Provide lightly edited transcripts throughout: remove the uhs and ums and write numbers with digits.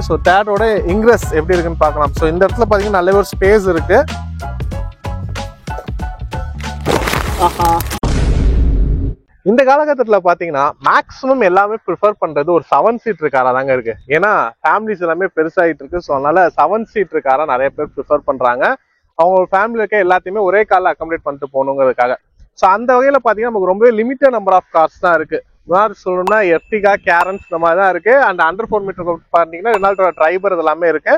So தேட்டோட இங்கிரஸ் எப்படி இருக்குன்னு பார்க்கலாம். ஸோ இந்த இடத்துல பார்த்தீங்கன்னா நல்ல ஒரு ஸ்பேஸ் இருக்கு. இந்த காலகட்டத்தில் பார்த்தீங்கன்னா மேக்ஸிமம் எல்லாமே ப்ரிஃபர் பண்ணுறது ஒரு 7 சீட்டர் காராக தாங்க இருக்கு. ஏன்னா ஃபேமிலிஸ் எல்லாமே பெருசாகிட்டு இருக்கு. ஸோ அதனால 7 சீட்டர் காராக நிறைய பேர் ப்ரிஃபர் பண்ணுறாங்க. அவங்க ஃபேமிலியில் இருக்க எல்லாத்தையுமே ஒரே காரில் அக்காமடேட் பண்ணிட்டு போகணுங்கிறதுக்காக. ஸோ அந்த வகையில் பார்த்தீங்கன்னா நமக்கு ரொம்பவே லிமிட்டட் நம்பர் ஆஃப் கார்ஸ் தான் இருக்கு. உதாரணம் சொல்லணும்னா எர்டிகா, கேரன்ஸ் இந்த மாதிரி தான் இருக்கு. அண்ட் அண்டர் 4 மீட்டர் பார்த்தீங்கன்னா ரெனால்டோ ட்ரைபர் இதெல்லாமே இருக்கு.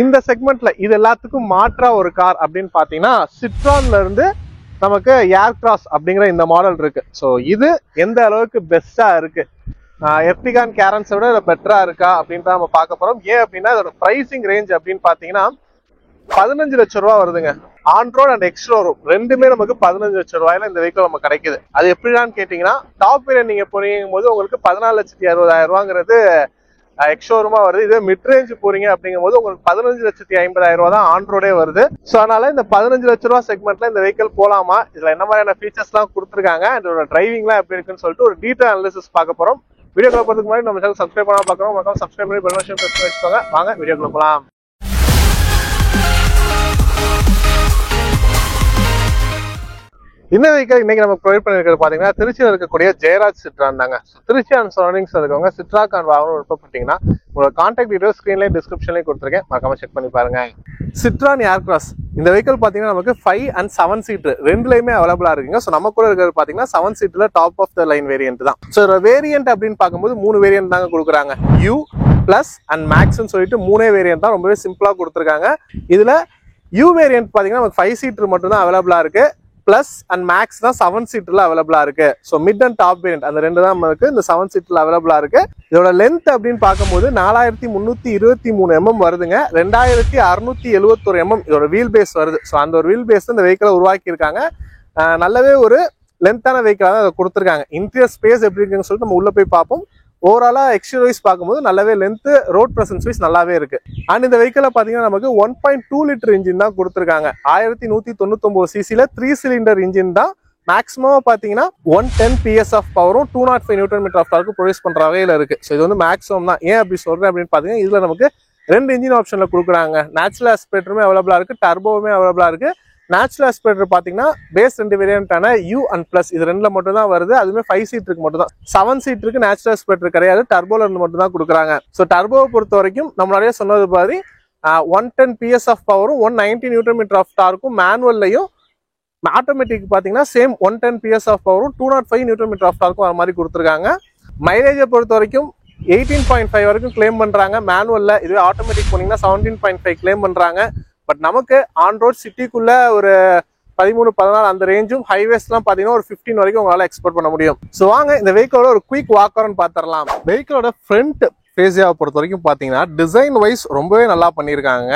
இந்த செக்மெண்ட்ல இது எல்லாத்துக்கும் மாற்றா ஒரு கார் அப்படின்னு பார்த்தீங்கன்னா சிட்ரான்ல இருந்து நமக்கு ஏர்கிராஸ் அப்படிங்கிற இந்த மாடல் இருக்கு. ஸோ இது எந்த அளவுக்கு பெஸ்டா இருக்கு, எர்டிகான் கேரன்ஸை விட பெட்டரா இருக்கா அப்படின்றத நம்ம பார்க்க போறோம். ஏன் அப்படின்னா இதோட பிரைசிங் ரேஞ்ச் அப்படின்னு பார்த்தீங்கன்னா 15 லட்சம் ரூபா வருதுங்க. ஆன் ரோட் அண்ட் எக்ஸ்ஷோரூம் ரெண்டுமே நமக்கு 15 லட்சம் ரூபாயில இந்த வெஹிக்கிள் நமக்கு கிடைக்குது. அது எப்படின்னு கேட்டீங்கன்னா டாப் வேரியன்ட் நீங்க போறீங்க போது உங்களுக்கு 14,60,000 ரூபாங்கிறது எக்ஸ்ஷோரூமா வருது. இதே மிட் ரேஞ்ச் போறீங்க அப்படிங்கும் போது உங்களுக்கு 15,50,000 ரூபா தான் ஆன் ரோடே வருது. ஸோ அதனால இந்த 15 லட்சம் ரூபா செக்மெண்ட்ல இந்த வெஹிக்கிள் போலாமா, இதுல என்ன மாதிரியான ஃபீச்சர்ஸ் எல்லாம் கொடுத்துருக்காங்க, இதோட டிரைவிங்லாம் எப்படி இருக்குன்னு சொல்லிட்டு ஒரு டீடைல் அனாலிசிஸ் பார்க்க போறோம். வீடியோக்குள்ள போறதுக்கு முன்னாடி நம்ம சேனல் சப்ஸ்கிரைப் பண்ணாம பார்க்கறோம், மறக்காம சப்ஸ்கிரைப் பண்ணி பெல் பட்டன் பிரஸ் பண்ணி வச்சுக்கோங்க. வாங்க வீடியோக்குள்ள போலாம். இந்த வெஹிக்கிள் இன்னைக்கு நம்ம ப்ரொவைட் பண்ணிருக்கிறது பாத்தீங்கன்னா திருச்சியில் இருக்கக்கூடிய ஜெயராஜ் சிட்ரான் தாங்க. திருச்சி அண்ட் சரௌண்டிங்ஸ் இருக்கவங்க சிட்ரா கார் வாங்கணும் விருப்பப்பட்டீங்கன்னா உங்களோட கான்டாக்ட் டீடைல்ஸ் ஸ்கிரீன்லயும் டிஸ்கிரிப்ஷன்லயும் கொடுத்துருக்கேன், மறக்காம செக் பண்ணி பாருங்க. சிட்ரான் ஏர்கிராஸ் இந்த வெஹிக்கிள் பாத்தீங்கன்னா நமக்கு 5 and 7 சீட்டர் ரெண்டுலயுமே அவைலபிளா இருக்குங்க. ஸோ நம்ம கூட இருக்கிறது பாத்தீங்கன்னா 7 சீட்டர்ல top of the line variant தான். ஸோ வேரியன்ட் அப்படின்னு பார்க்கும்போது 3 வேரியன்ட் தாங்க கொடுக்குறாங்க. யூ பிளஸ் அண்ட் மேக்ஸ்ன்னு சொல்லிட்டு 3 வேரியன்ட் தான் ரொம்பவே சிம்பிளா கொடுத்துருக்காங்க. இதுல யூ வேரியன்ட் பாத்தீங்கன்னா நமக்கு 5 சீட்டர் மட்டும் தான் அவைலபிளா இருக்கு. பிளஸ் அண்ட் மேக்ஸ் தான் 7 சீட்டர்ல அவைலபிளா இருக்கு. So mid and top variant அந்த ரெண்டு தான் நமக்கு இந்த 7 சீட்டர்ல அவைலபிளா இருக்கு. இதோட லென்த் அப்படின்னு பார்க்கும்போது 4323 mm வருதுங்க. 2671 mm இதோட வீல் பேஸ் வருது. ஸோ அந்த ஒரு வீல் பேஸ் இந்த வெஹிக்கிளை உருவாக்கி இருக்காங்க. நல்லாவே ஒரு லென்த்தான வெஹிக்கிளா தான் அதை கொடுத்துருக்காங்க. இன்டீரியர் ஸ்பேஸ் எப்படி இருக்குன்னு சொல்லிட்டு நம்ம உள்ள போய் பார்ப்போம். ஓவராலா எக்ஸ்டீரியர் வைஸ் பார்க்கும்போது நல்லாவே லென்த், ரோட் பிரசன்ஸ் வைஸ் நல்லாவே இருக்கு. அண்ட் இந்த வெஹிக்கிள பாத்தீங்கன்னா நமக்கு 1.2 லிட்டர் இன்ஜின் தான் கொடுத்துருக்காங்க. 1199 சிசில 3 சிலிண்டர் இன்ஜின் தான். மேக்ஸிமம் பாத்தீங்கன்னா 110 PS ஆஃப் பவரும் 205 நியூட்டன் மீட்டர் ஆஃப் டார்க்கும் ப்ரொடியூஸ் பண்ற வகையில இருக்கு. ஸோ இது வந்து மேக்ஸிமம் தான். ஏன் அப்படி சொல்றேன் அப்படின்னு பாத்தீங்கன்னா இதுல நமக்கு 2 இன்ஜின் ஆப்ஷன்ல கொடுக்குறாங்க. நேச்சுரல் ஆஸ்பிரேட்டருமே அவைலபிளா இருக்கு, டர்போவுமே அவைலபிளா இருக்கு. நேச்சுரல் ஆஸ்பிரேட்டர் பாத்தீங்கன்னா பேஸ் 2 வேரியன்டான யூ அண்ட் பிளஸ் இது ரெண்டுல மட்டும் தான் வருது. அதுவுமே 5 சீட்டருக்கு மட்டும் தான். 7 சீட்டருக்கு நேச்சுரல் ஆஸ்பிரேட்டர் கிடையாது, டர்போல இருந்து மட்டும் தான் கொடுக்குறாங்க. ஸோ டர்போவை பொறுத்த வரைக்கும் நம்ம நிறைய சொன்னது மாதிரி 110 PS ஆஃப் பவரும் 190 நியூட்டன் மீட்டர் ஆஃப் டார்க்கும் மேனுவல்லையும், ஆட்டோமேட்டிக் பாத்தீங்கன்னா சேம் 110 PS ஆஃப் பவரும் 205 நியூட்டன் மீட்டர் ஆஃப் டார்க்கும் அது மாதிரி கொடுத்துருக்காங்க. மைலேஜை பொறுத்த வரைக்கும் 18.5 வரைக்கும் கிளைம் பண்றாங்க மேனுவல்ல. இதுவே ஆட்டோமேட்டிக் போனீங்கன்னா 17.5 கிளைம் பண்றாங்க. பட் நமக்கு ஆன் ரோட் சிட்டிக்குள்ள ஒரு 13-14 அந்த ரேஞ்சும், ஹைவேஸ்லாம் பாத்தீங்கன்னா ஒரு 15 வரைக்கும் உங்களால எக்ஸ்போர்ட் பண்ண முடியும். ஸோ வாங்க இந்த வெஹிக்கிளோட ஒரு குயிக் வாக் அரவுண்ட் பாத்திரலாம். வெஹிக்கிளோட ஃப்ரண்ட் ஃபேஸியாவை பொறுத்த வரைக்கும் பாத்தீங்கன்னா டிசைன் வைஸ் ரொம்பவே நல்லா பண்ணியிருக்காங்க.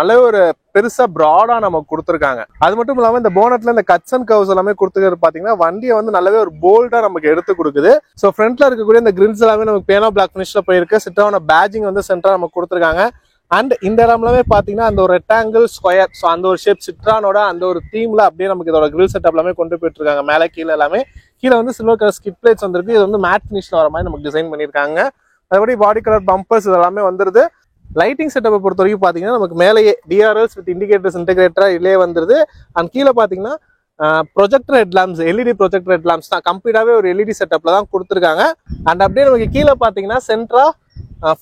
நல்லாவே ஒரு பெருசா ப்ராடா நமக்கு கொடுத்துருக்காங்க. அது மட்டும் இல்லாம இந்த போனட்ல இந்த கட்ஸ் அண்ட் கர்வ்ஸ் எல்லாமே கொடுத்துக்கிறது பாத்தீங்கன்னா வண்டியை வந்து நல்லாவே ஒரு போல்டா நமக்கு எடுத்து கொடுக்குது. ஸோ ஃப்ரண்ட்ல இருக்கக்கூடிய இந்த கிரில்ஸ் எல்லாமே நமக்கு பேனா பிளாக் ஃபினிஷ்ல போயிருக்கு. சிட்ராவோட பேஜிங் வந்து சென்டரா நமக்கு கொடுத்துருக்காங்க. அண்ட் இந்த இடம்லாமே பாத்தீங்கன்னா அந்த ஒரு ரெக்டாங்கிள் ஸ்கொயர், ஸோ அந்த ஒரு ஷேப் சிட்ரானோட அந்த ஒரு தீம்ல அப்படியே நமக்கு இதோட கிரில் செட்டப் எல்லாமே கொண்டு போயிட்டு இருக்காங்க. மேலே கீழே எல்லாமே கீழே வந்து சில்வர் கலர் ஸ்கிட் பிளேட்ஸ் வந்துருக்கு. இது வந்து மேட் ஃபினிஷ்ல வர மாதிரி நமக்கு டிசைன் பண்ணியிருக்காங்க. அதபடி பாடி கலர் பம்பர்ஸ் இதெல்லாமே வந்துருது. லைட்டிங் செட்டப்பை பொறுத்த வரைக்கும் பாத்தீங்கன்னா நமக்கு மேலேயே டிஆர்எல்ஸ் வித் இண்டிகேட்டர்ஸ் இன்டெகிரேட்டரா இல்லையே வந்துருது. அண்ட் கீழே பாத்தீங்கன்னா projector head Lamb's, LED projector head Lamb's தான் கம்ப்ளீட்டாவே ஒரு எல்இடி செட்டப்ல தான் கொடுத்துருக்காங்க. அண்ட் அப்படியே நமக்கு கீழே பாத்தீங்கன்னா சென்ட்ரா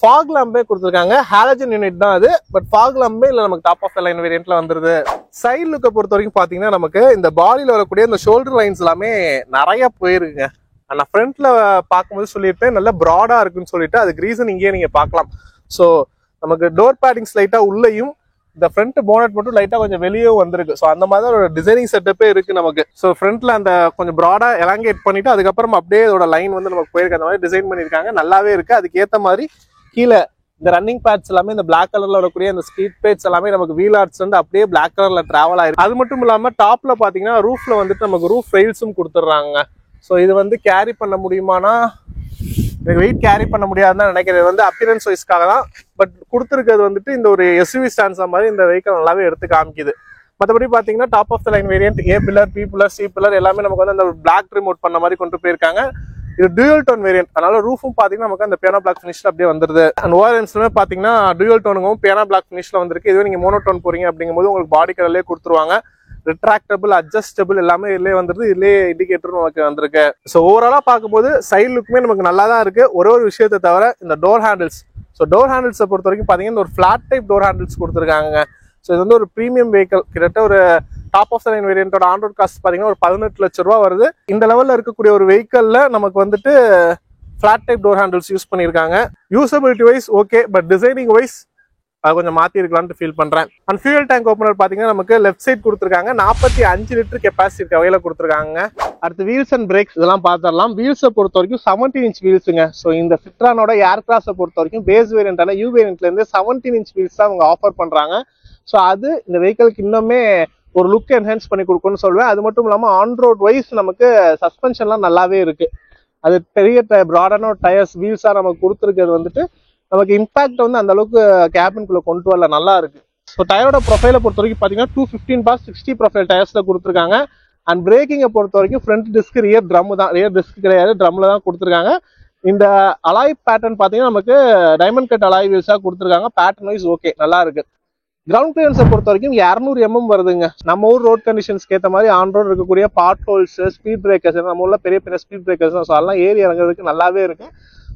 ஃபாக் லாம்பே கொடுத்துருக்காங்க. ஹாலஜன் யூனிட் தான் அது, பட் ஃபாக் லாம்பே இல்ல நமக்கு டாப் ஆஃப் த லைன் வேரியன்ட்ல வந்துருது. சைடு லுக்கை பொறுத்த வரைக்கும் பாத்தீங்கன்னா நமக்கு இந்த பாடியில வரக்கூடிய இந்த ஷோல்டர் லைன்ஸ் எல்லாமே நிறைய போயிருக்குங்க. நான் ஃப்ரண்ட்ல பார்க்கும்போது சொல்லியிருப்பேன் நல்ல ப்ராடா இருக்குன்னு சொல்லிட்டு, அதுக்கு ரீசன் இங்கேயே நீங்க பார்க்கலாம். ஸோ நமக்கு டோர் பேடிங்ஸ் லைட்டா உள்ளேயும், இந்த ஃப்ரண்ட் போனட் மட்டும் லைட்டா கொஞ்சம் வெளியே வந்திருக்கு. ஸோ அந்த மாதிரி ஒரு டிசைனிங் செட்டப்பே இருக்கு நமக்கு. ஸோ ஃப்ரண்ட்ல அந்த கொஞ்சம் ப்ராடா எலாங்கேட் பண்ணிட்டு அதுக்கப்புறம் அப்படியே இதோட லைன் வந்து நமக்கு போயிருக்கு. அந்த மாதிரி டிசைன் பண்ணியிருக்காங்க, நல்லாவே இருக்கு. அதுக்கு ஏற்ற மாதிரி கீழே இந்த ரன்னிங் பேட்ஸ் எல்லாமே இந்த பிளாக் கலர்ல வரக்கூடிய இந்த ஸ்கீட் பேட்ஸ் எல்லாமே நமக்கு வீல் ஆர்ட்ஸ் வந்து அப்படியே பிளாக் கலர்ல டிராவல் ஆயிருக்கு. அது மட்டும் இல்லாம டாப்ல பாத்தீங்கன்னா ரூஃப்ல வந்துட்டு நமக்கு ரூஃப் ரெயில்ஸும் கொடுத்துட்றாங்க. ஸோ இது வந்து கேரி பண்ண முடியுமானா எனக்கு வெயிட் கேரி பண்ண முடியாதுன்னு நினைக்கிறேன். வந்து அப்பியரன்ஸ் வைஸ்க்காக தான். பட் கொடுத்துருக்கிறது வந்துட்டு இந்த ஒரு எஸ்யூவி ஸ்டாண்ட்ஸ் மாதிரி இந்த வெஹிக்கிள் நல்லாவே எடுத்து காமிக்குது. மற்றபடி பார்த்தீங்கன்னா top of the line variant A pillar, B pillar, C pillar எல்லாமே நமக்கு வந்து அந்த பிளாக் ரிமோட் பண்ண மாதிரி கொண்டு போயிருக்காங்க. இது டூயல் டோன் வேரியன்ட், அதனால ரூஃபும் பாத்தீங்கன்னா நமக்கு அந்த பியானோ பிளாக் ஃபினிஷ்ல அப்படியே வந்துருது. அண்ட் ஓஆர்எம்ஸ்லுமே பாத்தீங்கன்னா டூயல் டோனுக்கும் பியானோ பிளாக் ஃபினிஷ்ல வந்திருக்கு. இதுவே நீங்க மோனோடோன் போறீங்க அப்படிங்கும்போது உங்களுக்கு பாடி கலர்லயே கொடுத்துருவாங்க. ரிட்ராக்டபிள், அட்ஜஸ்டபிள் எல்லாமே இதுலயே வந்துருது. இதுலயே இண்டிகேட்டர் நமக்கு வந்திருக்கு. ஸோ ஓவராலா பார்க்கும்போது சைடு லுக்குமே நமக்கு நல்லா தான் இருக்கு. ஒரே ஒரு விஷயத்தை தவிர இந்த டோர் ஹேண்டில்ஸ். ஸோ டோர் ஹேண்டில்ஸை பொறுத்த வரைக்கும் பாத்தீங்கன்னா ஒரு ஃபிளாட் டைப் டோர் ஹேண்டில்ஸ் கொடுத்துருக்காங்க. ஸோ இது வந்து ஒரு ப்ரீமியம் வெஹிக்கல், கிட்டத்தட்ட ஒரு டாப் ஆஃப் த லைன் வேரியன்ட்டோட ஆன் ரோட் காஸ்ட் பாத்தீங்கன்னா ஒரு 18 லட்சம் ரூபா வருது. இந்த லெவல்ல இருக்கக்கூடிய ஒரு வெஹிக்கல்ல நமக்கு வந்துட்டு flat type door handles use பண்ணியிருக்காங்க. Usability wise okay, but designing wise அது கொஞ்சம் மாத்தி இருக்கலாம்னு ஃபீல் பண்றேன். அண்ட் ஃபியூல் டேங்க் ஓப்பனர் பாத்தீங்கன்னா நமக்கு லெஃப்ட் சைட் கொடுத்துருக்காங்க. 45 லிட்டர் கெப்பாசிட்டி வகையில கொடுத்துருக்காங்க. அடுத்து வீல்ஸ் அண்ட் பிரேக்ஸ் இதெல்லாம் பார்த்துடலாம். வீல்ஸை பொறுத்த வரைக்கும் 17 இன்ச் வீல்ஸுங்க. ஸோ இந்த சிட்ரானோட ஏர் கிராஸை பொறுத்த வரைக்கும் பேஸ் வேரியன்டான யூ வேரியன்ட்ல இருந்து 17 இன்ச் வீல்ஸ் தான் அவங்க ஆஃபர் பண்றாங்க. ஸோ அது இந்த வெஹிக்கலுக்கு இன்னுமே ஒரு லுக் என்ஹான்ஸ் பண்ணி கொடுக்கும்னு சொல்லுவேன். அது மட்டும் இல்லாமல் ஆன் ரோட் வைஸ் நமக்கு சஸ்பென்ஷன்லாம் நல்லாவே இருக்கு. அது பெரிய ப்ராடான டயர்ஸ் வீல்ஸா நமக்கு கொடுத்துருக்கிறது வந்துட்டு நமக்கு இம்பாக்ட் வந்து அந்த அளவுக்கு கேபின்குள்ள கொண்டு வரல, நல்லா இருக்கு. ஸோ டயரோட ப்ரொஃபைலை பொறுத்த வரைக்கும் பார்த்தீங்கன்னா 215/60 ப்ரொஃபைல் டயர்ஸ்ல கொடுத்துருக்காங்க. அண்ட் பிரேக்கிங்கை பொறுத்த வரைக்கும் ஃப்ரண்ட் டிஸ்க் ரியர் ட்ரம் தான், ரியர் டிஸ்க் கிடையாது, ட்ரம்ல தான் கொடுத்துருக்காங்க. இந்த அலாய் பேட்டர்ன் பார்த்தீங்கன்னா நமக்கு டைமண்ட் கட் அலாய் வீல்ஸா கொடுத்துருக்காங்க. பேட்டர்ன் வைஸ் ஓகே, நல்லா இருக்கு. கிரவுண்ட் கிளியரன்ஸை பொறுத்த வரைக்கும் 200 mm வருதுங்க. நம்ம ஊர் ரோட் கண்டிஷன்ஸ்க்கு ஏற்ற மாதிரி ஆன் ரோட் இருக்கக்கூடிய பாட் ஹோல்ஸ், ஸ்பீட் பிரேக்கர்ஸ், நம்ம ஊர்ல பெரிய பெரிய ஸ்பீட் பிரேக்கர்ஸ், ஸோ அதெல்லாம் ஏறி இறங்குறதுக்கு நல்லாவே இருக்கு.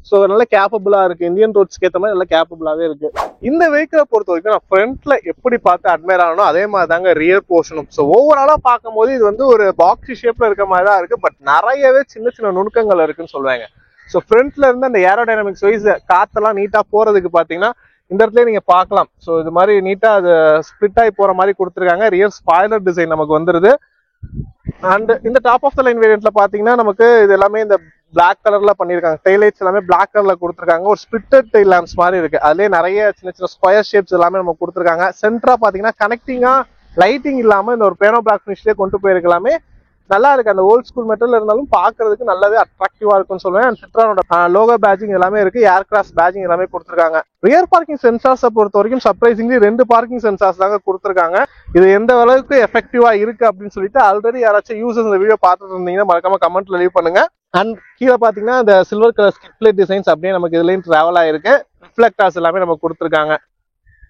ஸோ நல்ல கேப்பபிளா இருக்கு. இந்தியன் ரோட்ஸ்க்கு ஏற்ற மாதிரி நல்ல கேப்பபிளாவே இருக்கு. இந்த வெஹிக்கிளை பொறுத்த வரைக்கும் நான் ஃப்ரண்ட்ல எப்படி பார்த்து அட்மையர் ஆகணும் அதே மாதிரி தாங்க ரியர் போர்ஷனும். ஸோ ஓவராலா பார்க்கும்போது இது வந்து ஒரு பாக்ஸி ஷேப்ல இருக்க மாதிரி தான் இருக்கு. பட் நிறையவே சின்ன சின்ன நுணுக்கங்கள் இருக்குன்னு சொல்லுவாங்க. ஸோ ஃப்ரண்ட்ல இருந்து அந்த ஏரோடைனமிக்ஸ் வைஸ் காத்தெல்லாம் நீட்டா போறதுக்கு பாத்தீங்கன்னா இந்த இடத்துல நீங்க பார்க்கலாம். ஸோ இது மாதிரி நீட்டா அது ஸ்பிளிட் ஆகி போற மாதிரி கொடுத்துருக்காங்க. ரியர் ஸ்பாய்லர் டிசைன் நமக்கு வந்துருது. அண்ட் இந்த டாப் ஆஃப் த லைன் வேரியன்ட்ல பாத்தீங்கன்னா நமக்கு இது எல்லாமே இந்த பிளாக் கலர்ல பண்ணிருக்காங்க. டெய்லைட்ஸ் எல்லாமே பிளாக் கலர்ல கொடுத்துருக்காங்க. ஒரு ஸ்பிளிட்டட் டெயில் லேம்ப்ஸ் மாதிரி இருக்கு. அதுலயே நிறைய சின்ன சின்ன ஸ்கொயர் ஷேப்ஸ் எல்லாமே நம்ம கொடுத்துருக்காங்க. சென்டரா பாத்தீங்கன்னா கனெக்டிங்கா லைட்டிங் இல்லாம இந்த ஒரு பியானோ பிளாக் ஃபினிஷ்லயே கொண்டு போயிருக்கலாமே, நல்லா இருக்கு. அந்த ஓல்ட் ஸ்கூல் மெட்டல் இருந்தாலும் பாக்குறதுக்கு நல்லாவே அட்ராக்டிவா இருக்கும்னு சொல்லுவேன். அண்ட் சிட்ரானோட லோகோ பேஜிங் எல்லாமே இருக்கு. ஏர் கிராஸ் பேஜிங் எல்லாமே கொடுத்துருக்காங்க. ரியர் பார்க்கிங் சென்சார்ஸை பொறுத்த வரைக்கும் சர்ப்ரைசிங்லி 2 பார்க்கிங் சென்சார்ஸ் தாங்க கொடுத்துருக்காங்க. இது எந்த அளவுக்கு எஃபெக்டிவா இருக்கு அப்படின்னு சொல்லிட்டு ஆல்ரெடி யாராச்சும் யூசர்ஸ் இந்த வீடியோ பார்த்துட்டு இருந்தீங்கன்னா மறக்காம கமெண்ட்ல லீவ் பண்ணுங்க. அண்ட் கீழே பாத்தீங்கன்னா இந்த silver colour skid plate designs அப்படியே நமக்கு இதுலயும் டிராவல் ஆயிருக்கு. ரிஃப்ளெக்டர்ஸ் எல்லாமே நமக்கு கொடுத்துருக்காங்க.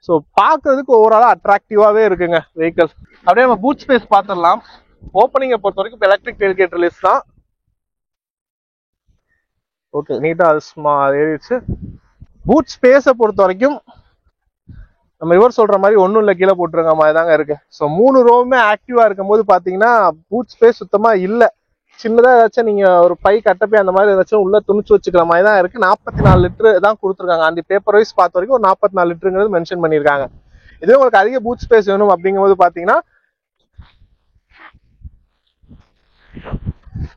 ஸோ பாக்குறதுக்கு ஓவராலா அட்ராக்டிவாவே இருக்குங்க வெஹிக்கிள். அப்படியே நம்ம பூட் ஸ்பேஸ் பார்த்துடலாம். ஓப்பனிங்கை பொறுத்த வரைக்கும் எலக்ட்ரிக் டெயில்கேட் ரிலீஸ் தான். ஓகே, நீட்டா அது ஏறிடுச்சு. பூட் ஸ்பேஸை பொறுத்த வரைக்கும் நம்ம இவர் சொல்ற மாதிரி ஒன்றும் இல்லை, கீழே போட்டுருங்க மாதிரி தாங்க இருக்கு. ஸோ 3 ரோவுமே ஆக்டிவா இருக்கும் போது பாத்தீங்கன்னா பூட் ஸ்பேஸ் சுத்தமா இல்லை. சின்னதா ஏதாச்சும் நீங்க ஒரு பை கட்டப்பை அந்த மாதிரி ஏதாச்சும் உள்ள துணிச்சு வச்சுக்கிற மாதிரி தான் இருக்கு. 44 லிட்டர் தான் கொடுத்துருக்காங்க. அந்த பேப்பர் வைஸ் பார்த்த வரைக்கும் ஒரு 44 லிட்டருங்கிறது மென்ஷன் பண்ணியிருக்காங்க. இதே உங்களுக்கு அதிக பூட் ஸ்பேஸ் வேணும் அப்படிங்கும்போது பாத்தீங்கன்னா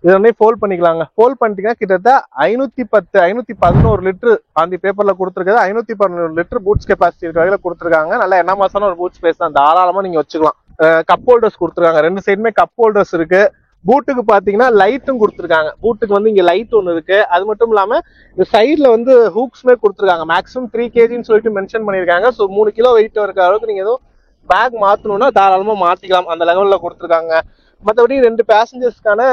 இதனே ஃபோல்ட் பண்ணிக்கலாங்க. ஃபோல்ட் பண்ணிட்டீங்கன்னா கிட்டத்தட்ட 511 லிட்டர் அந்த பேப்பர்ல கொடுத்துருக்காது. 511 லிட்டர் பூட்ஸ் கெப்பாசிட்டி இருக்க வகையில கொடுத்துருக்காங்க. நல்ல என்ன மாசான ஒரு பூட் ஸ்பேஸ் தான், தாராளமா நீங்க வச்சுக்கலாம். கப் ஹோல்டர்ஸ் கொடுத்துருக்காங்க. 2 சைடுமே கப் ஹோல்டர்ஸ் இருக்கு. பூட்டுக்கு பாத்தீங்கன்னா லைட்டும் கொடுத்துருக்காங்க. பூட்டுக்கு வந்து இங்க லைட் ஒன்று இருக்கு. அது மட்டும் இல்லாம இந்த சைட்ல வந்து ஹூக்ஸ்மே கொடுத்துருக்காங்க. மேக்ஸிமம் 3 kg சொல்லிட்டு மென்ஷன் பண்ணிருக்காங்க. ஸோ 3 கிலோ வெயிட் இருக்க அளவுக்கு நீங்க ஏதோ பேக் மாத்தணும்னா தாராளமா மாத்திக்கலாம், அந்த லெவல்ல கொடுத்துருக்காங்க. மற்றபடி 2 பேசஞ்சர்ஸ்க்கான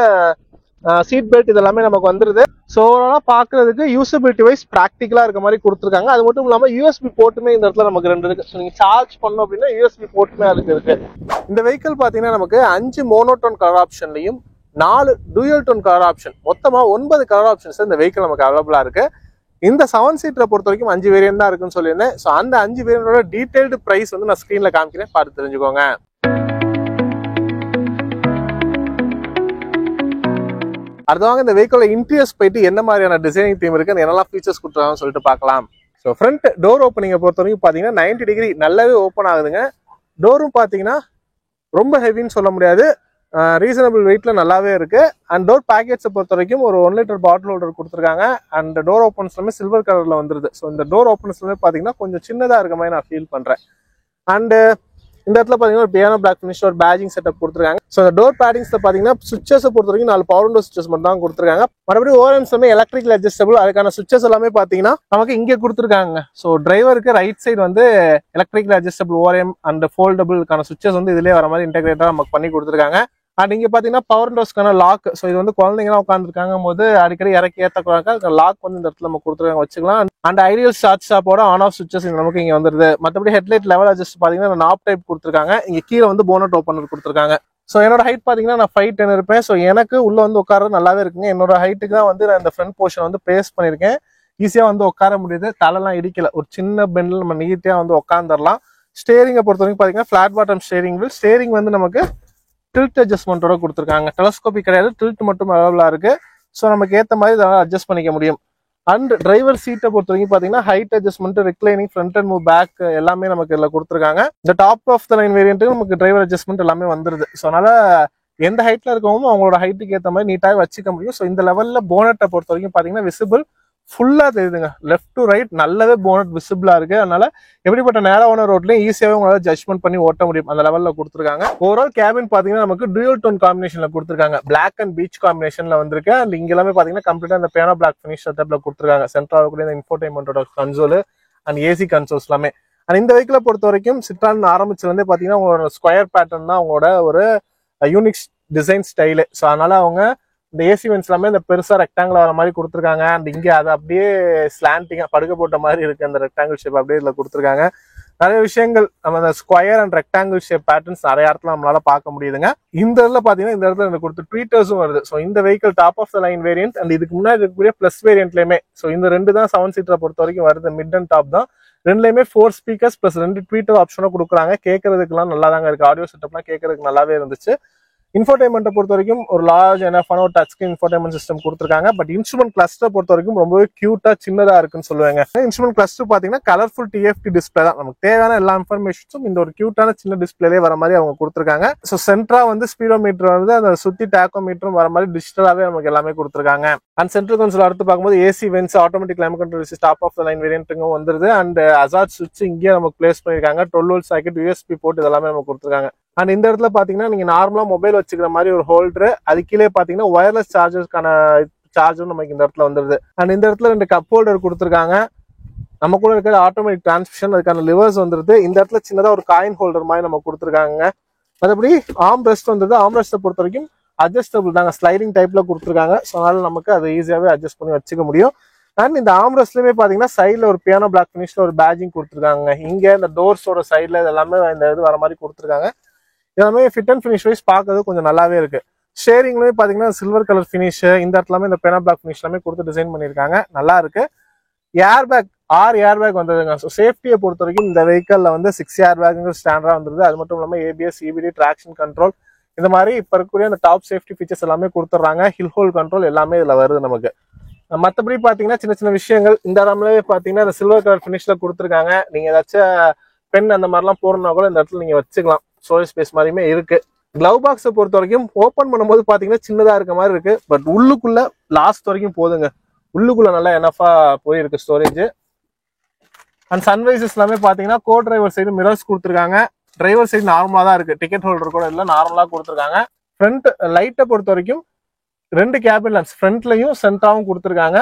சீட் பெல்ட் இதெல்லாமே நமக்கு வந்துருது. ஸோ ஓவராலா பாக்குறதுக்கு யூசபிலிட்டி வைஸ் ப்ராக்டிகலா இருக்க மாதிரி கொடுத்துருக்காங்க. அது மட்டும் இல்லாம யூஎஸ்பி போர்ட்டுமே இந்த இடத்துல நமக்கு 2 இருக்கு. ஸோ நீங்க சார்ஜ் பண்ணணும் அப்படின்னா யூஎஸ்பி போர்ட்டுமே அதுக்கு இருக்கு. இந்த வெஹிக்கிள் பாத்தீங்கன்னா நமக்கு 5 மோனோடோன் கலர் ஆப்ஷன்லையும் 4 டூயல் டோன் கலர் ஆப்ஷன், மொத்தமா 9 கலர் ஆப்ஷன்ஸ் இந்த வெஹிக்கிள் நமக்கு அவைலபிளா இருக்கு. இந்த 7 சீட்டரை பொறுத்த வரைக்கும் 5 வேரியன்ட் தான் இருக்குன்னு சொல்லியிருந்தேன். ஸோ அந்த 5 வேரியண்டோட டீடைல்டு பிரைஸ் வந்து நான் ஸ்கிரீன்ல காமிக்கிறேன், பார்த்து தெரிஞ்சுக்கோங்க. அடுத்தவங்க இந்த வெஹிக்கிளோட இன்டீரியர்ஸ் போயிட்டு என்ன மாதிரியான டிசைனிங் தீம் இருக்கு, என்னெல்லாம் ஃபீச்சர்ஸ் கொடுத்துருக்காங்கன்னு சொல்லிட்டு பார்க்கலாம். ஸோ ஃப்ரண்ட் டோர் ஓப்பனிங்கை பொறுத்த வரைக்கும் பார்த்தீங்கன்னா 90 டிகிரி நல்லாவே ஓப்பன் ஆகுதுங்க. டோரும் பார்த்தீங்கன்னா ரொம்ப ஹெவின்னு சொல்ல முடியாது, ரீசனபிள் வெயிட்ல நல்லாவே இருக்கு. அண்ட் டோர் பேக்கெட்ஸை பொறுத்த வரைக்கும் ஒரு 1 லிட்டர் பாட்டில் ஹோல்டர் கொடுத்துருக்காங்க. அண்ட் டோர் ஓப்பன்ஸ்லுமே சில்வர் கலர்ல வந்துருது. ஸோ இந்த டோர் ஓப்பன்ஸ்லுமே பார்த்தீங்கன்னா கொஞ்சம் சின்னதாக இருக்க மாதிரி நான் ஃபீல் பண்றேன். அண்ட் இந்த இடத்துல பாத்தீங்கன்னா ஒரு பியானோ பிளாக் ஃபினிஷ் ஒரு பேஜிங் செட்டப் கொடுத்துருக்காங்க. ஸோ அந்த டோர் பேடிங்ஸ்ல பாத்தீங்கன்னா சுவிச்சஸை பொறுத்த வரைக்கும் 4 பவர் விண்டோ சுவிச்சஸ் மட்டும் தான் கொடுத்துருக்காங்க. மறுபடியும் ஓஆர்எம்ஸ் எலக்ட்ரிக்கல் அட்ஜஸ்டபிள், அதுக்கான சுவிச்சஸ் எல்லாமே பாத்தீங்கன்னா நமக்கு இங்கே கொடுத்துருக்காங்க. ஸோ டிரைவருக்கு ரைட் சைடு வந்து எலக்ட்ரிக்கல் அட்ஜஸ்டபிள் ஓஆர்எம் அண்ட் ஃபோல்டபிள்கான சுவிச்சஸ் வந்து இதுலேயே வர மாதிரி இன்டெகிரேட்டா நமக்கு பண்ணி கொடுத்துருக்காங்க. அண்ட் இங்க பாத்தீங்கன்னா பவர் விண்டோஸ்க்கான லாக். ஸோ இது வந்து குழந்தைங்கலாம் உட்காந்துருக்காங்க போது அடிக்கடி இறக்கி ஏற்றக்கூடாது, லாக் வந்து இந்த இடத்துல நம்ம கொடுத்துருக்காங்க வச்சுக்கலாம். அண்ட் ஐடியல் ஸ்டார்ட் ஸ்டாப்போட ஆன் ஆஃப் சுவிச்சஸ் நமக்கு இங்க வந்துருது. மற்றபடி ஹெட்லைட் லெவல் அட்ஜஸ்ட் பாத்தீங்கன்னா நாப் டைப் கொடுத்துருக்காங்க. இங்க கீழே வந்து போனட் ஓப்பனர் கொடுத்துருக்காங்க. ஸோ என்னோட ஹைட் பாத்தீங்கன்னா நான் 5'10" இருப்பேன். ஸோ எனக்கு உள்ள வந்து உட்கார நல்லாவே இருக்குங்க. என்னோட ஹைட்டுக்கு தான் வந்து நான் இந்த ஃப்ரண்ட் போர்ஷன் வந்து பேஸ் பண்ணிருக்கேன். ஈஸியா வந்து உட்கார முடியுது, தலைலாம் இடிக்கல. ஒரு சின்ன பெண்ட்ல நம்ம நீட்டா வந்து உட்காந்துடலாம். ஸ்டேரிங்கை பொறுத்த வரைக்கும் பாத்தீங்கன்னா flat bottom steering wheel. Steering வந்து நமக்கு டில்ட் அட்ஜஸ்ட்மெண்ட்டோட கொடுத்துருக்காங்க. டெலஸ்கோபிக் கிடையாது, டில்ட் மட்டும் அவைலபிளா இருக்கு. ஸோ நமக்கு ஏற்ற மாதிரி இதெல்லாம் அட்ஜஸ்ட் பண்ணிக்க முடியும். அண்ட் டிரைவர் சீட்டை பொறுத்த வரைக்கும் பாத்தீங்கன்னா height adjustment, reclining, front and move back எல்லாமே நமக்கு இதுல கொடுத்துருக்காங்க. இந்த top of the line variant நமக்கு டிரைவர் அட்ஜஸ்ட்மெண்ட் எல்லாமே வந்துருது. ஸோ அதனால எந்த ஹைட்ல இருக்கவங்க அவங்களோட ஹைட்டுக்கு ஏற்ற மாதிரி நீட்டாக வச்சுக்க முடியும். ஸோ இந்த லெவல்ல போனட்டை பொறுத்த வரைக்கும் பாத்தீங்கன்னா விசிபிள் ஃபுல்லா தெரியுதுங்க. லெஃப்ட் டு ரைட் நல்லாவே போனட் விசிபிளா இருக்கு. அதனால எப்படிப்பட்ட நேரான ரோட்லயும் ஈஸியாவே உங்களால ஜட்ஜ்மெண்ட் பண்ணி ஓட்ட முடியும். அந்த லெவல்ல கொடுத்துருக்காங்க. ஓவரால் கேபின் பாத்தீங்கன்னா நமக்கு டூயல் டோன் காம்பினேஷன்ல கொடுத்துருக்காங்க. பிளாக் அண்ட் பீச் காம்பினேஷன்ல வந்திருக்கு. அண்ட் இங்க எல்லாமே பாத்தீங்கன்னா கம்ப்ளீட்டா இந்த பியானோ பிளாக் ஃபினிஷ் செட்டப்ல கொடுத்துருக்காங்க. சென்ட்ரல் கூட இந்த இன்ஃபோடைன்மெண்டோட கன்சோல் அண்ட் ஏசி கன்சோல்ஸ் எல்லாமே. அண்ட் இந்த வெஹிக்கிளை பொறுத்த வரைக்கும் சிட்ரான் ஆரம்பிச்சதுல இருந்தே பாத்தீங்கன்னா உங்களோட ஸ்கொயர் பேட்டர்ன் தான் அவங்களோட ஒரு யூனிக் டிசைன் ஸ்டைலு. ஸோ அதனால அவங்க இந்த ஏசி வென்ஸ் எல்லாமே இந்த பெருசா ரெக்டாங்கிள் வர மாதிரி கொடுத்துருக்காங்க. அண்ட் இங்கே அது அப்படியே ஸ்லாண்டிங்கா படுக்க போட்ட மாதிரி இருக்கு. அந்த ரெக்டாங்கிள் ஷேப் அப்படியே இதுல கொடுத்துருக்காங்க. நிறைய விஷயங்கள் நம்ம அந்த square and rectangle shape patterns நிறைய இடத்துல நம்மளால பார்க்க முடியுதுங்க. இந்த இடத்துல பாத்தீங்கன்னா இந்த இடத்துல எனக்கு கொடுத்து ட்வீட்டர்ஸும் வருது. ஸோ இந்த vehicle top of the line variant and இதுக்கு முன்னாடி இருக்கக்கூடிய பிளஸ் வேரியன்ட்லயுமே. ஸோ இந்த ரெண்டு தான் 7 சீட்டரை பொறுத்த வரைக்கும் வருது. மிட் அண்ட் டாப் தான். ரெண்டுலயுமே 4 ஸ்பீக்கர்ஸ் பிளஸ் 2 ட்வீட்டர் ஆப்ஷனும் கொடுக்குறாங்க. கேட்கறதுக்குலாம் நல்லா தாங்க இருக்கு. ஆடியோ செட்டப்லாம் கேட்கறதுக்கு நல்லாவே இருந்துச்சு. இன்ஃபோடைன்மெண்ட்டை பொறுத்த வரைக்கும் ஒரு லார்ஜ் எனஃபான ஒரு டச் ஸ்கிரீன் இன்ஃபோடைன்மெண்ட் சிஸ்டம் கொடுத்துருக்காங்க. பட் இன்ஸ்ட்ருமெண்ட் கிளஸ்டர் பொறுத்த வரைக்கும் ரொம்பவே கியூட்டா சின்னதா இருக்குன்னு சொல்லுவாங்க. இன்ஸ்ட்ருமெண்ட் கிளஸ்டர் பாத்தீங்கன்னா கலர்ஃபுல் டிஎஃப்டி டிஸ்பிளே தான். நமக்கு தேவையான எல்லா இன்ஃபர்மேஷன்ஸும் இந்த ஒரு கியூட்டான சின்ன டிஸ்பிளேலே வர மாதிரி அவங்க கொடுத்துருக்காங்க. ஸோ சென்ட்ரா வந்து ஸ்பீடோமீட்டர் வந்து அந்த சுத்தி டேக்கோமீட்டரும் வர மாதிரி டிஜிட்டலாவே நமக்கு எல்லாமே கொடுத்துருக்காங்க. அண்ட் சென்ட்ரல் கன்சோல் அடுத்து பார்க்கும்போது AC vents, automatic climate control, top of the line வேரியன்ட்டுங்க வந்துருது. அண்ட் அசார்ட் சுவிட்ச் இங்கேயே நமக்கு பிளேஸ் பண்ணிருக்காங்க. 12 வோல்ட் சாக்கெட், யூஎஸ்பி போர்ட் இதெல்லாமே நமக்கு கொடுத்துருக்காங்க. அண்ட் இந்த இடத்துல பாத்தீங்கன்னா நீங்க நார்மலா மொபைல் வச்சுக்கிற மாதிரி ஒரு ஹோல்டர், அது கீழே பாத்தீங்கன்னா ஒயர்லெஸ் சார்ஜர்ஸ்க்கான சார்ஜர் நமக்கு இந்த இடத்துல வந்துருது. அண்ட் இந்த இடத்துல 2 கப் ஹோல்டர் கொடுத்துருக்காங்க. நம்ம கூட இருக்கிற ஆட்டோமேட்டிக் டிரான்ஸ்மிஷன், அதுக்கான லிவர்ஸ் வந்துருது. இந்த இடத்துல சின்னதா ஒரு காயின் ஹோல்டர் மாதிரி நம்ம கொடுத்துருக்காங்க. மற்றபடி ஆர்ம் ரெஸ்ட் வந்துருது. ஆர்ம் ரெஸ்ட்டை பொறுத்த வரைக்கும் அட்ஜஸ்டபிள் தாங்க, ஸ்லைடிங் டைப்ல கொடுத்துருக்காங்க. ஸோ அதனால நமக்கு அதை ஈஸியாவே அட்ஜஸ்ட் பண்ணி வச்சுக்க முடியும். அண்ட் இந்த ஆர்ம் ரெஸ்ட்லயுமே பாத்தீங்கன்னா சைட்ல ஒரு பியானோ பிளாக் ஃபினிஷ்ல ஒரு பேஜிங் கொடுத்துருக்காங்க. இங்க இந்த டோர்ஸோட சைட்ல இதெல்லாமே இந்த இது வர மாதிரி கொடுத்துருக்காங்க. எல்லாமே ஃபிட் அண்ட் ஃபினிஷ் வைஸ் பார்க்கறது கொஞ்சம் நல்லாவே இருக்கு. ஷேரிங்லயே பாத்தீங்கன்னா சில்வர் கலர் ஃபினிஷ், இந்த இடத்துல இந்த பியானோ பிளாக் ஃபினிஷ் எல்லாமே கொடுத்து டிசைன் பண்ணிருக்காங்க. நல்லா இருக்கு. ஏர் பேக் 6 ஏர் பேக் வந்ததுங்க. ஸோ சேஃப்டியை பொறுத்த வரைக்கும் இந்த வெஹிக்கல்ல வந்து 6 ஏர் பேக் ஸ்டாண்டர்டா வந்துருது. அது மட்டும் இல்லாம ஏபிஎஸ், சிபிடி, டிராக்ஷன் கண்ட்ரோல் இந்த மாதிரி இப்ப இருக்கக்கூடிய அந்த டாப் சேஃப்டி ஃபீச்சர்ஸ் எல்லாமே கொடுத்துட்றாங்க. ஹில் ஹோல் கண்ட்ரோல் எல்லாமே இதுல வருது நமக்கு. மற்றபடி பாத்தீங்கன்னா சின்ன சின்ன விஷயங்கள் இந்த இடம்லயே பாத்தீங்கன்னா இந்த சில்வர் கலர் ஃபினிஷ்ல கொடுத்துருக்காங்க. நீங்க ஏதாச்சும் பென் அந்த மாதிரிலாம் போறோம்னா கூட இந்த இடத்துல நீங்க வச்சுக்கலாம். ஸ்டோரேஜ் ஸ்பேஸ் மாதிரியுமே இருக்கு. கிளவ் பாக்ஸை பொறுத்த வரைக்கும் ஓப்பன் பண்ணும்போது பாத்தீங்கன்னா சின்னதா இருக்க மாதிரி இருக்கு. பட் உள்ளுக்குள்ள லாஸ்ட் வரைக்கும் போதுங்க. உள்ளுக்குள்ள நல்லா எனஃபா போயிருக்கு ஸ்டோரேஜ். அண்ட் சன்வைசஸ் எல்லாமே பாத்தீங்கன்னா கோ டிரைவர் சைடு மிரர்ஸ் கொடுத்துருக்காங்க. டிரைவர் சைடு நார்மலா தான் இருக்கு. டிக்கெட் ஹோல்டர் கூட இல்ல, நார்மலா கொடுத்துருக்காங்க. ஃப்ரண்ட் லைட்டை பொறுத்த வரைக்கும் 2 கேபின் லேம்ப்ஸ் ஃப்ரண்ட்லயும் சென்டராவும் கொடுத்துருக்காங்க.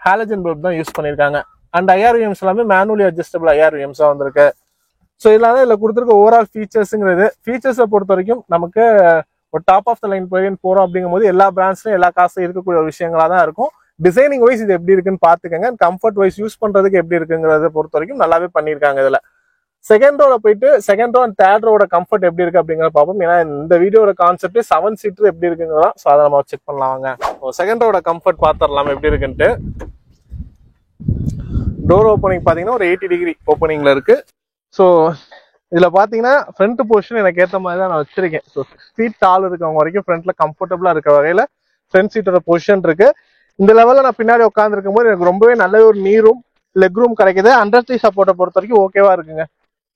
ஹாலஜன் பல்ப் தான் யூஸ் பண்ணிருக்காங்க. அண்ட் ஐஆர்விஎம்ஸ் எல்லாமே மேனுவலி அட்ஜஸ்டபிள் ஐஆர்விஎம்ஸா வந்திருக்கு. ஸோ இதெல்லாம் இதுல கொடுத்துருக்க ஓவரால் ஃபீச்சர்ஸுங்கிறது. ஃபீச்சர்ஸை பொறுத்த வரைக்கும் நமக்கு ஒரு top of the line variant போறோம் அப்படிங்கும் போது எல்லா பிராண்ட்ஸ்லயும் எல்லா காசும் இருக்கக்கூடிய ஒரு விஷயங்களா தான் இருக்கும். டிசைனிங் வைஸ் இது எப்படி இருக்குன்னு பாத்துக்கங்க. கம்ஃபர்ட் வைஸ் யூஸ் பண்றதுக்கு எப்படி இருக்குங்கிறத பொறுத்த வரைக்கும் நல்லாவே பண்ணிருக்காங்க. இதுல செகண்ட் ரோட போயிட்டு செகண்ட் ரோ அண்ட் தேர்ட் ரோட கம்ஃபர்ட் எப்படி இருக்கு அப்படிங்கிற பார்ப்போம். ஏன்னா இந்த வீடியோட கான்செப்ட் 7 சீட்டர் எப்படி இருக்குங்கிறதா. ஸோ அதை நம்ம செக் பண்ணலாம் வாங்க. செகண்ட் ரோட கம்ஃபர்ட் பாத்திரலாம் எப்படி இருக்குன்ட்டு. டோர் ஓப்பனிங் பாத்தீங்கன்னா ஒரு 80 டிகிரி ஓப்பனிங்ல இருக்கு. ஸோ இதுல பாத்தீங்கன்னா ஃப்ரண்ட் போர்ஷன் எனக்கு ஏற்ற மாதிரி தான் நான் வச்சிருக்கேன். ஸோ 6 ஃபீட் டால் இருக்கவங்க வரைக்கும் ஃப்ரண்ட்ல கம்ஃபர்டபுளா இருக்க வகையில ஃப்ரண்ட் சீட்டோட பொசிஷன் இருக்கு. இந்த லெவல்ல நான் பின்னாடி உட்காந்துருக்கும் போது எனக்கு ரொம்பவே நல்ல ஒரு நீ ரூம், லெக் ரூம் கிடைக்குது. அண்டர் த்ரீ சப்போர்ட்டை பொறுத்த வரைக்கும் ஓகேவா இருக்குங்க.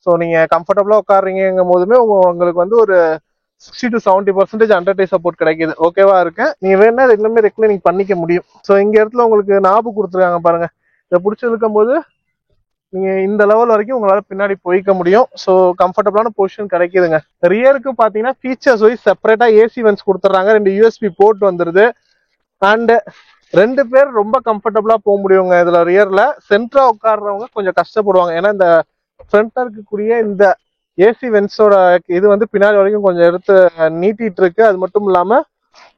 ஸோ நீங்க கம்ஃபர்டபுளா உட்காடுறீங்கும் போதுமே உங்களுக்கு வந்து ஒரு 60 to 70% அண்டர் த்ரீ சப்போர்ட் கிடைக்குது. ஓகேவா இருக்கு. நீங்க வேணா ரெண்டுமே ரெக்ளைனிங் பண்ணிக்க முடியும். ஸோ இங்க இடத்துல உங்களுக்கு நாபு கொடுத்துருக்காங்க பாருங்க. இதை பிடிச்சிருக்கும் போது நீங்க இந்த லெவல் வரைக்கும் உங்களால பின்னாடி போய்க்க முடியும். ஸோ கம்ஃபர்டபுளான பொசிஷன் கிடைக்குதுங்க. ரியருக்கு பாத்தீங்கன்னா ஃபீச்சர்ஸ் வைஸ் செப்பரேட்டா ஏசி வென்ஸ் கொடுத்துறாங்க. 2 யூஎஸ்பி போர்ட் வந்துருது. அண்ட் 2 பேர் ரொம்ப கம்ஃபர்டபுளா போக முடியுங்க. இதுல ரியர்ல சென்ட்ரா உட்காடுறவங்க கொஞ்சம் கஷ்டப்படுவாங்க. ஏன்னா இந்த ஃப்ரண்ட்ல இருக்கக்கூடிய இந்த ஏசி வென்ட்ஸோட இது வந்து பின்னாடி வரைக்கும் கொஞ்சம் எடுத்து நீட்டிட்டு இருக்கு. அது மட்டும் இல்லாம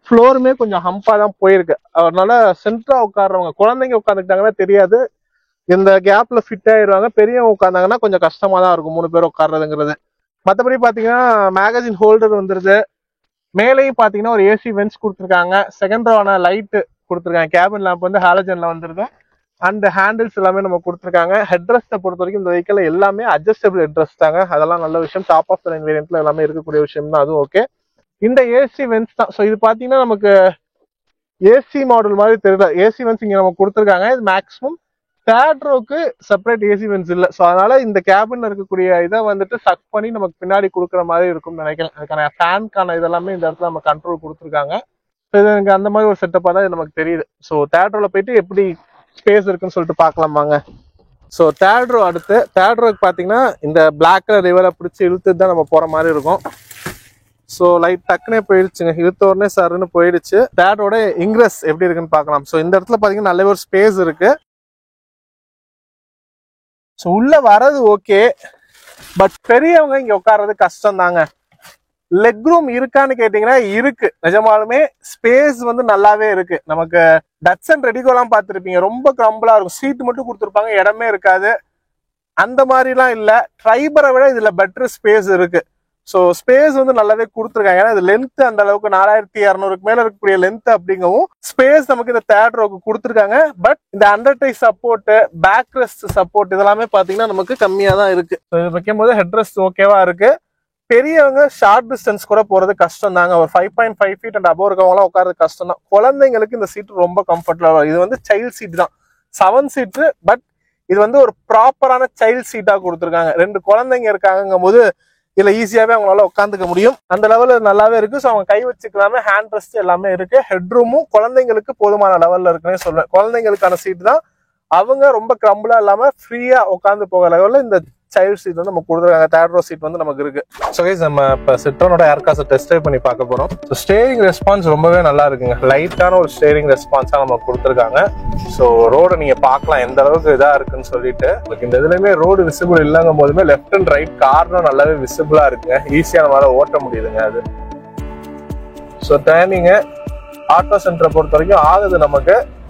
ஃப்ளோருமே கொஞ்சம் ஹம்பா தான் போயிருக்கு. அதனால சென்டரா உட்காடுறவங்க, குழந்தைங்க உட்காந்துக்கிட்டாங்கன்னா தெரியாது, இந்த கேப்ல ஃபிட் ஆயிடுவாங்க. பெரியவங்க உட்காந்தாங்கன்னா கொஞ்சம் கஷ்டமா தான் இருக்கும் 3 பேர் உட்கார்றதுங்கிறது. மற்றபடி பாத்தீங்கன்னா மேகசின் ஹோல்டர் வந்துருது. மேலேயும் பாத்தீங்கன்னா ஒரு ஏசி வென்ட்ஸ் கொடுத்துருக்காங்க. செகண்ட் ரோவான லைட் கொடுத்துருக்காங்க. கேபின் லேம்ப் வந்து ஹாலஜன்ல வந்துருது. அண்ட் ஹேண்டில்ஸ் எல்லாமே நம்ம கொடுத்துருக்காங்க. ஹெட்ரெஸ்ட்டை பொறுத்த வரைக்கும் இந்த வெஹிக்கிள் எல்லாமே அட்ஜஸ்டபிள் ஹெட்ரெஸ்ட் தாங்க. அதெல்லாம் நல்ல விஷயம். டாப் ஆஃப் த லைன் வேரியன்ட்ல எல்லாமே இருக்கக்கூடிய விஷயம் தான், அதுவும் ஓகே. இந்த ஏசி வென்ட்ஸ் தான். ஸோ இது பாத்தீங்கன்னா நமக்கு ஏசி மாடல் மாதிரி தெரியல. ஏசி வென்ட்ஸ் இங்க நம்ம கொடுத்துருக்காங்க. இது மேக்ஸிமம் தேர்ட் ரோக்கு செப்பரேட் ஏசி வென்ட்ஸ் இல்லை. ஸோ அதனால இந்த கேபின்ல இருக்கக்கூடிய இதை வந்துட்டு சக் பண்ணி நமக்கு பின்னாடி கொடுக்குற மாதிரி இருக்கும்னு நினைக்கிறேன். அதுக்கான ஃபேனுக்கான இதெல்லாமே இந்த இடத்துல நம்ம கண்ட்ரோல் கொடுத்துருக்காங்க. இது எனக்கு அந்த மாதிரி ஒரு செட்டப்பாக தான் இது நமக்கு தெரியுது. ஸோ தேர்ட் ரோல போயிட்டு எப்படி ஸ்பேஸ் இருக்குன்னு சொல்லிட்டு பார்க்கலாமாங்க. ஸோ தேர்ட் ரோ அடுத்து தேர்ட் ரோக்கு பார்த்தீங்கன்னா இந்த பிளாக் கலர் ரிவரை பிடிச்சி இழுத்து தான் நம்ம போகிற மாதிரி இருக்கும். ஸோ லைட் டக்குனே போயிடுச்சுங்க, இழுத்த உடனே சருன்னு போயிடுச்சு. தேர்டோட இங்கிரஸ் எப்படி இருக்குன்னு பார்க்கலாம். ஸோ இந்த இடத்துல பார்த்தீங்கன்னா நல்ல ஒரு ஸ்பேஸ் இருக்கு. ஸோ உள்ள வர்றது ஓகே, பட் பெரியவங்க இங்க உட்கார்றது கஷ்டம் தாங்க. லெக் ரூம் இருக்கான்னு கேட்டீங்கன்னா இருக்கு, நிஜமாலுமே ஸ்பேஸ் வந்து நல்லாவே இருக்கு. நமக்கு டட்சன் ரெடிகோலாம் பார்த்துருப்பீங்க, ரொம்ப கிரம்பிளா இருக்கும். சீட் மட்டும் கொடுத்துருப்பாங்க, இடமே இருக்காது. அந்த மாதிரிலாம் இல்லை. ட்ரைபரை விட இதுல பெட்டர் ஸ்பேஸ் இருக்கு. ஸோ ஸ்பேஸ் வந்து நல்லாவே கொடுத்துருக்காங்க. ஏன்னா இது லென்த் அந்த அளவுக்கு 4200க்கு மேல இருக்கக்கூடிய லென்த் அப்படிங்கவும் ஸ்பேஸ் நமக்கு இந்த தேர்ட் ரோக்கு கொடுத்துருக்காங்க. பட் இந்த under thigh support, back rest support இதெல்லாமே பாத்தீங்கன்னா நமக்கு கம்மியா தான் இருக்கு. இது வைக்கும் போது ஹெட் ரெஸ்ட் ஓகேவா இருக்கு. பெரியவங்க ஷார்ட் டிஸ்டன்ஸ் கூட போறது கஷ்டம் தாங்க. ஒரு 5.5 feet அண்ட் அபோவ் இருக்கவங்களாம் உட்காரது கஷ்டம் தான். குழந்தைங்களுக்கு இந்த சீட் ரொம்ப கம்ஃபர்டபுளா. இது வந்து சைல்ட் சீட் தான், 7 சீட்டு. பட் இது வந்து ஒரு ப்ராப்பரான சைல்ட் சீட்டா கொடுத்துருக்காங்க. 2 குழந்தைங்க இருக்காங்கும் போது இதுல ஈஸியாவே அவங்களால உட்காந்துக்க முடியும். அந்த லெவல்ல நல்லாவே இருக்கு. ஸோ அவங்க கை வச்சுக்கலாமே, ஹேண்ட் ரெஸ்ட் எல்லாமே இருக்கு. ஹெட் ரூமும் குழந்தைங்களுக்கு போதுமான லெவல்ல இருக்குன்னு சொல்லுவேன். குழந்தைங்களுக்கான சீட் தான். அவங்க ரொம்ப கிரம்பிளா இல்லாம ஃப்ரீயா உட்காந்து போக லெவல்ல இந்த சைல்ட் சீட் வந்து நம்ம கொடுத்துருக்காங்க. தேர்ட் ரோ சீட் வந்து நமக்கு இருக்கு. ஸோ கைஸ், நம்ம இப்போ சிட்ரோனோட ஏர்காஸை டெஸ்ட் ட்ரைவ் பண்ணி பார்க்க போறோம். ஸோ ஸ்டேரிங் ரெஸ்பான்ஸ் ரொம்பவே நல்லா இருக்குங்க. லைட்டான ஒரு ஸ்டேரிங் ரெஸ்பான்ஸா நம்ம கொடுத்துருக்காங்க. ஸோ ரோட நீங்க பார்க்கலாம் எந்த அளவுக்கு இதா இருக்குன்னு சொல்லிட்டு. இந்த இதுலயுமே ரோடு விசிபிள் இல்லைங்கும் போதுமே லெஃப்ட் அண்ட் ரைட் கார்னர் நல்லாவே விசிபிளா இருக்குங்க. ஈஸியா நம்மளால ஓட்ட முடியுதுங்க அது. ஸோ டேர்னிங் ஆட்டோ சென்டரை பொறுத்த வரைக்கும் ஆகுது நமக்கு.